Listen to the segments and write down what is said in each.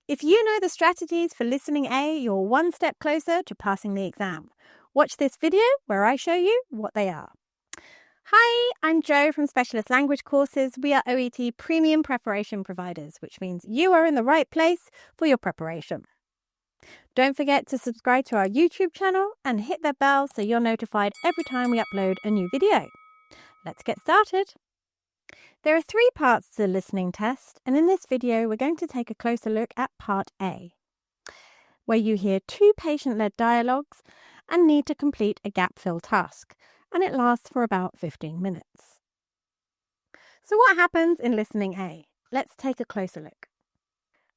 If you know the strategies for Listening A, you're one step closer to passing the exam. Watch this video where I show you what they are. Hi, I'm Jo from Specialist Language Courses. We are OET Premium Preparation Providers, which means you are in the right place for your preparation. Don't forget to subscribe to our YouTube channel and hit the bell so you're notified every time we upload a new video. Let's get started. There are 3 parts to the listening test, and in this video we're going to take a closer look at Part A, where you hear 2 patient-led dialogues and need to complete a gap-fill task, and it lasts for about 15 minutes. So what happens in Listening A? Let's take a closer look.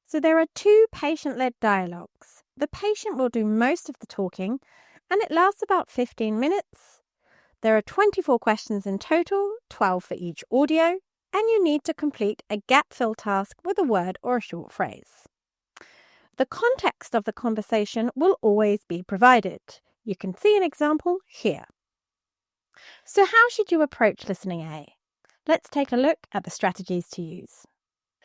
So there are 2 patient-led dialogues. The patient will do most of the talking, and it lasts about 15 minutes. There are 24 questions in total, 12 for each audio, and you need to complete a gap-fill task with a word or a short phrase. The context of the conversation will always be provided. You can see an example here. So how should you approach Listening A? Let's take a look at the strategies to use.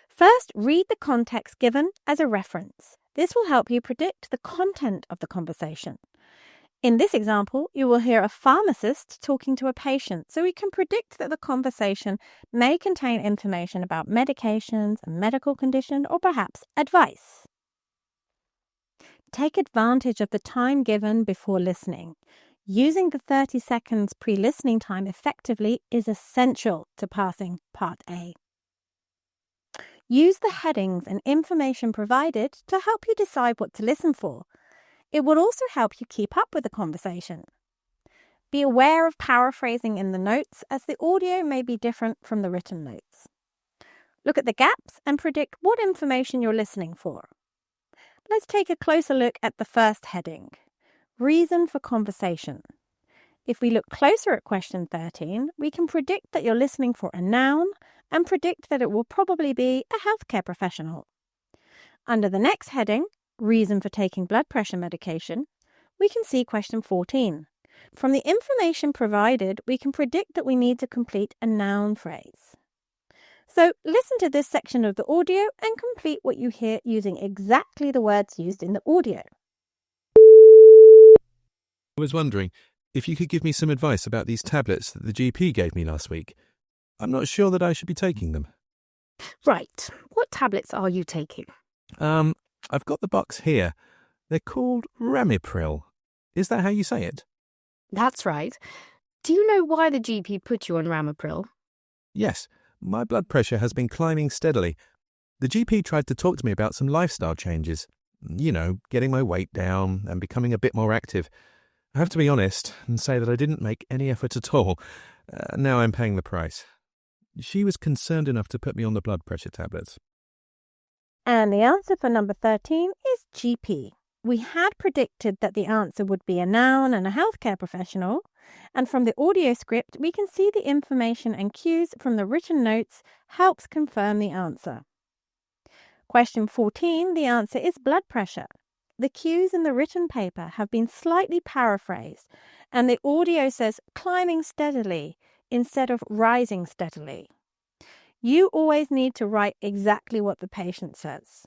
First, read the context given as a reference. This will help you predict the content of the conversation. In this example, you will hear a pharmacist talking to a patient, so we can predict that the conversation may contain information about medications, a medical condition, or perhaps advice. Take advantage of the time given before listening. Using the 30 seconds pre-listening time effectively is essential to passing Part A. Use the headings and information provided to help you decide what to listen for. It will also help you keep up with the conversation. Be aware of paraphrasing in the notes, as the audio may be different from the written notes. Look at the gaps and predict what information you're listening for. Let's take a closer look at the first heading, Reason for Conversation. If we look closer at question 13, we can predict that you're listening for a noun and predict that it will probably be a healthcare professional. Under the next heading, Reason for taking blood pressure medication, we can see question 14. From the information provided, we can predict that we need to complete a noun phrase. So listen to this section of the audio and complete what you hear using exactly the words used in the audio. I was wondering if you could give me some advice about these tablets that the GP gave me last week. I'm not sure that I should be taking them. Right. What tablets are you taking? I've got the box here. They're called Ramipril. Is that how you say it? That's right. Do you know why the GP put you on Ramipril? Yes, my blood pressure has been climbing steadily. The GP tried to talk to me about some lifestyle changes. You know, getting my weight down and becoming a bit more active. I have to be honest and say that I didn't make any effort at all. Now I'm paying the price. She was concerned enough to put me on the blood pressure tablets. And the answer for number 13 is GP. We had predicted that the answer would be a noun and a healthcare professional, and from the audio script we can see the information and cues from the written notes helps confirm the answer. Question 14, the answer is blood pressure. The cues in the written paper have been slightly paraphrased, and the audio says climbing steadily instead of rising steadily. You always need to write exactly what the patient says.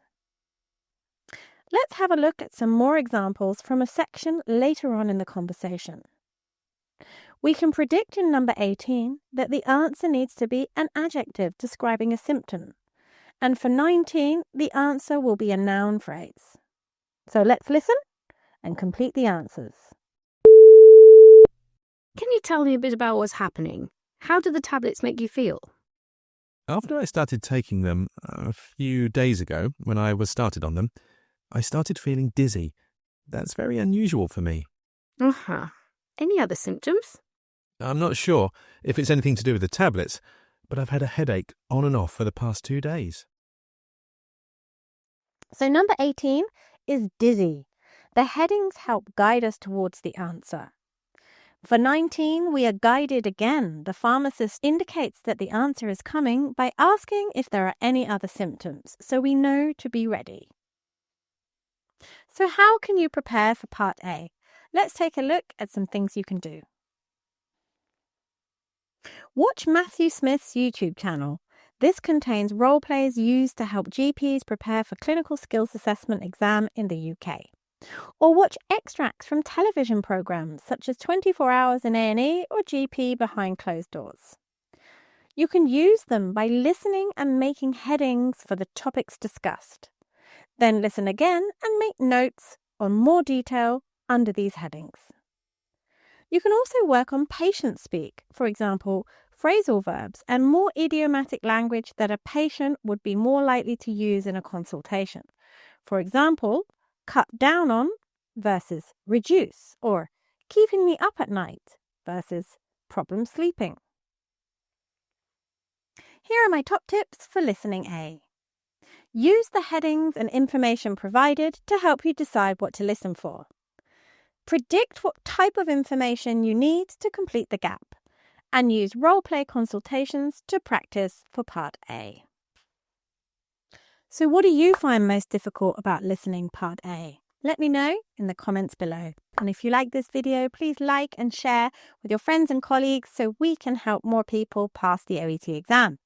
Let's have a look at some more examples from a section later on in the conversation. We can predict in number 18 that the answer needs to be an adjective describing a symptom, and for 19, the answer will be a noun phrase. So let's listen and complete the answers. Can you tell me a bit about what's happening? How do the tablets make you feel? After I started taking them a few days ago, when I was started on them, I started feeling dizzy. That's very unusual for me. Any other symptoms? I'm not sure if it's anything to do with the tablets, but I've had a headache on and off for the past 2 days. So number 18 is dizzy. The headings help guide us towards the answer. For 19, we are guided again. The pharmacist indicates that the answer is coming by asking if there are any other symptoms, so we know to be ready. So how can you prepare for Part A? Let's take a look at some things you can do. Watch Matthew Smith's YouTube channel. This contains role plays used to help GPs prepare for clinical skills assessment exam in the UK. Or watch extracts from television programmes such as 24 Hours in A&E or GP Behind Closed Doors. You can use them by listening and making headings for the topics discussed. Then listen again and make notes on more detail under these headings. You can also work on patient speak, for example, phrasal verbs and more idiomatic language that a patient would be more likely to use in a consultation. For example, cut down on versus reduce, or keeping me up at night versus problem sleeping. Here are my top tips for Listening A. Use the headings and information provided to help you decide what to listen for. Predict what type of information you need to complete the gap, and use role-play consultations to practice for Part A. So what do you find most difficult about listening Part A? Let me know in the comments below. And if you like this video, please like and share with your friends and colleagues so we can help more people pass the OET exam.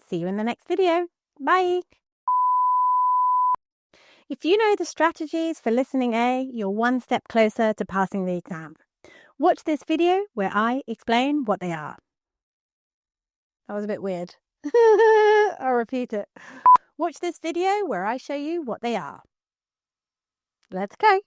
See you in the next video. Bye! If you know the strategies for Listening A, you're one step closer to passing the exam. Watch this video where I explain what they are. That was a bit weird. I'll repeat it. Watch this video where I show you what they are. Let's go.